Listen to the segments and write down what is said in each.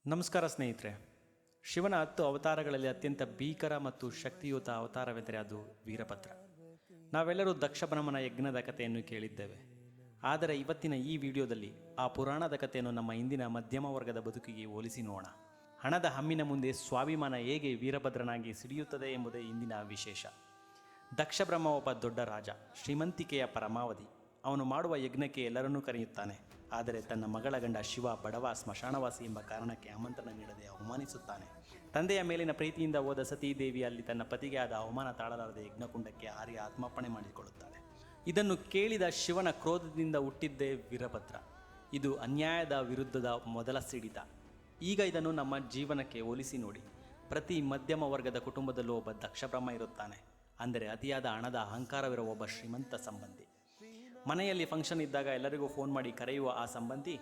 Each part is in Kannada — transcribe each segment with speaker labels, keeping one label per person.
Speaker 1: ನಮಸ್ಕಾರ ಸ್ನೇಹಿತರೆ. ಶಿವನ 10 ಅವತಾರಗಳಲ್ಲಿ ಅತ್ಯಂತ ಭೀಕರ ಮತ್ತು ಶಕ್ತಿಯುತ ಅವತಾರವೆಂದರೆ ಅದು ವೀರಭದ್ರ. ನಾವೆಲ್ಲರೂ ದಕ್ಷ ಬ್ರಹ್ಮನ ಯಜ್ಞದ ಕಥೆಯನ್ನು ಕೇಳಿದ್ದೇವೆ. ಆದರೆ ಇವತ್ತಿನ ಈ ವಿಡಿಯೋದಲ್ಲಿ ಆ ಪುರಾಣದ ಕಥೆಯನ್ನು ನಮ್ಮ ಇಂದಿನ ಮಧ್ಯಮ ವರ್ಗದ ಬದುಕಿಗೆ ಹೋಲಿಸಿ ನೋಡೋಣ. ಹಣದ ಹಮ್ಮಿನ ಮುಂದೆ ಸ್ವಾಭಿಮಾನ ಹೇಗೆ ವೀರಭದ್ರನಾಗಿ ಸಿಡಿಯುತ್ತದೆ ಎಂಬುದೇ ಇಂದಿನ ವಿಶೇಷ. ದಕ್ಷ ಬ್ರಹ್ಮ ಒಬ್ಬ ದೊಡ್ಡ ರಾಜ, ಶ್ರೀಮಂತಿಕೆಯ ಪರಮಾವಧಿ. ಅವನು ಮಾಡುವ ಯಜ್ಞಕ್ಕೆ ಎಲ್ಲರನ್ನೂ ಕರೆಯುತ್ತಾನೆ. ಆದರೆ ತನ್ನ ಮಗಳ ಗಂಡ ಶಿವ ಬಡವ ಸ್ಮಶಾನವಾಸಿ ಎಂಬ ಕಾರಣಕ್ಕೆ ಆಮಂತ್ರಣ ನೀಡದೆ ಅವಮಾನಿಸುತ್ತಾನೆ. ತಂದೆಯ ಮೇಲಿನ ಪ್ರೀತಿಯಿಂದ ಹೋದ ಸತೀದೇವಿ ಅಲ್ಲಿ ತನ್ನ ಪತಿಗೆ ಆದ ಅವಮಾನ ತಾಳಲಾರದೆ ಯಜ್ಞಕುಂಡಕ್ಕೆ ಹಾರಿ ಆತ್ಮಾರ್ಪಣೆ ಮಾಡಿಕೊಳ್ಳುತ್ತಾಳೆ. ಇದನ್ನು ಕೇಳಿದ ಶಿವನ ಕ್ರೋಧದಿಂದ ಹುಟ್ಟಿದ್ದೇ ವೀರಭದ್ರ. ಇದು ಅನ್ಯಾಯದ ವಿರುದ್ಧದ ಮೊದಲ ಸಿಡಿತ. ಈಗ ಇದನ್ನು ನಮ್ಮ ಜೀವನಕ್ಕೆ ಹೋಲಿಸಿ ನೋಡಿ. ಪ್ರತಿ ಮಧ್ಯಮ ವರ್ಗದ ಕುಟುಂಬದಲ್ಲೂ ಒಬ್ಬ ದಕ್ಷ ಬ್ರಹ್ಮ ಇರುತ್ತಾನೆ. ಅಂದರೆ ಅತಿಯಾದ ಹಣದ ಅಹಂಕಾರವಿರುವ ಒಬ್ಬ ಶ್ರೀಮಂತ ಸಂಬಂಧಿ. ಮನೆಯಲ್ಲಿ ಫಂಕ್ಷನ್ ಇದ್ದಾಗ ಎಲ್ಲರಿಗೂ ಫೋನ್ ಮಾಡಿ ಕರೆಯುವ ಆ ಸಂಬಂಧಿ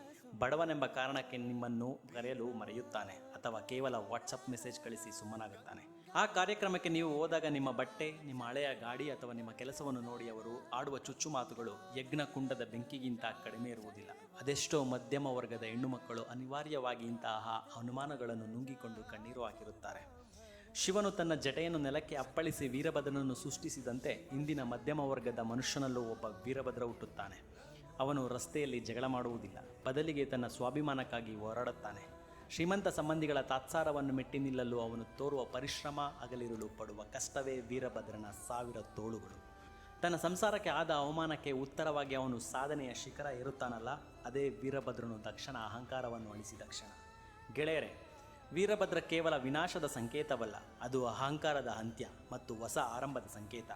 Speaker 1: ಬಡವನೆಂಬ ಕಾರಣಕ್ಕೆ ನಿಮ್ಮನ್ನು ಕರೆಯಲು ಮರೆಯುತ್ತಾನೆ, ಅಥವಾ ಕೇವಲ ವಾಟ್ಸಪ್ ಮೆಸೇಜ್ ಕಳಿಸಿ ಸುಮ್ಮನಾಗುತ್ತಾನೆ. ಆ ಕಾರ್ಯಕ್ರಮಕ್ಕೆ ನೀವು ಹೋದಾಗ ನಿಮ್ಮ ಬಟ್ಟೆ, ನಿಮ್ಮ ಹಳೆಯ ಗಾಡಿ ಅಥವಾ ನಿಮ್ಮ ಕೆಲಸವನ್ನು ನೋಡಿ ಅವರು ಆಡುವ ಚುಚ್ಚು ಮಾತುಗಳು ಯಜ್ಞ ಕುಂಡದ ಬೆಂಕಿಗಿಂತ ಕಡಿಮೆ ಇರುವುದಿಲ್ಲ. ಅದೆಷ್ಟೋ ಮಧ್ಯಮ ವರ್ಗದ ಹೆಣ್ಣು ಮಕ್ಕಳು ಅನಿವಾರ್ಯವಾಗಿ ಇಂತಹ ಅನುಮಾನಗಳನ್ನು ನುಂಗಿಕೊಂಡು ಕಣ್ಣೀರು ಹಾಕಿರುತ್ತಾರೆ. ಶಿವನು ತನ್ನ ಜಟೆಯನ್ನು ನೆಲಕ್ಕೆ ಅಪ್ಪಳಿಸಿ ವೀರಭದ್ರನನ್ನು ಸೃಷ್ಟಿಸಿದಂತೆ ಇಂದಿನ ಮಧ್ಯಮ ವರ್ಗದ ಮನುಷ್ಯನಲ್ಲೂ ಒಬ್ಬ ವೀರಭದ್ರ ಹುಟ್ಟುತ್ತಾನೆ. ಅವನು ರಸ್ತೆಯಲ್ಲಿ ಜಗಳ ಮಾಡುವುದಿಲ್ಲ, ಬದಲಿಗೆ ತನ್ನ ಸ್ವಾಭಿಮಾನಕ್ಕಾಗಿ ಹೋರಾಡುತ್ತಾನೆ. ಶ್ರೀಮಂತ ಸಂಬಂಧಿಗಳ ತಾತ್ಸಾರವನ್ನು ಮೆಟ್ಟಿ ನಿಲ್ಲಲು ಅವನು ತೋರುವ ಪರಿಶ್ರಮ, ಹಗಲಿರುಳು ಪಡುವ ಕಷ್ಟವೇ ವೀರಭದ್ರನ 1000 ತೋಳುಗಳು. ತನ್ನ ಸಂಸಾರಕ್ಕೆ ಆದ ಅವಮಾನಕ್ಕೆ ಉತ್ತರವಾಗಿ ಅವನು ಸಾಧನೆಯ ಶಿಖರ ಏರುತ್ತಾನಲ್ಲ, ಅದೇ ವೀರಭದ್ರನು ದಕ್ಷನ ಅಹಂಕಾರವನ್ನು ಅಳಿಸಿದ ಕ್ಷಣ. ಗೆಳೆಯರೇ, ವೀರಭದ್ರ ಕೇವಲ ವಿನಾಶದ ಸಂಕೇತವಲ್ಲ, ಅದು ಅಹಂಕಾರದ ಅಂತ್ಯ ಮತ್ತು ಹೊಸ ಆರಂಭದ ಸಂಕೇತ.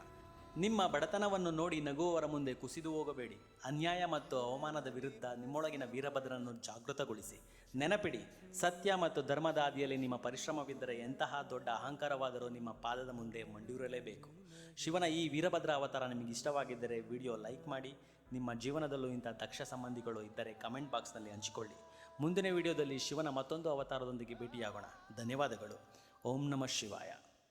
Speaker 1: ನಿಮ್ಮ ಬಡತನವನ್ನು ನೋಡಿ ನಗುವವರ ಮುಂದೆ ಕುಸಿದು ಹೋಗಬೇಡಿ. ಅನ್ಯಾಯ ಮತ್ತು ಅವಮಾನದ ವಿರುದ್ಧ ನಿಮ್ಮೊಳಗಿನ ವೀರಭದ್ರನನ್ನು ಜಾಗೃತಗೊಳಿಸಿ. ನೆನಪಿಡಿ, ಸತ್ಯ ಮತ್ತು ಧರ್ಮದ ಹಾದಿಯಲ್ಲಿ ನಿಮ್ಮ ಪರಿಶ್ರಮವಿದ್ದರೆ ಎಂತಹ ದೊಡ್ಡ ಅಹಂಕಾರವಾದರೂ ನಿಮ್ಮ ಪಾದದ ಮುಂದೆ ಮಂಡಿರಲೇಬೇಕು. ಶಿವನ ಈ ವೀರಭದ್ರ ಅವತಾರ ನಿಮಗೆ ಇಷ್ಟವಾಗಿದ್ದರೆ ವಿಡಿಯೋ ಲೈಕ್ ಮಾಡಿ. ನಿಮ್ಮ ಜೀವನದಲ್ಲೂ ಇಂಥ ದಕ್ಷ ಸಂಬಂಧಿಗಳು ಇದ್ದರೆ ಕಮೆಂಟ್ ಬಾಕ್ಸ್ನಲ್ಲಿ ಹಂಚಿಕೊಳ್ಳಿ. ಮುಂದಿನ ವಿಡಿಯೋದಲ್ಲಿ ಶಿವನ ಮತ್ತೊಂದು ಅವತಾರದೊಂದಿಗೆ ಭೇಟಿಯಾಗೋಣ. ಧನ್ಯವಾದಗಳು. ಓಂ ನಮಃ ಶಿವಾಯ.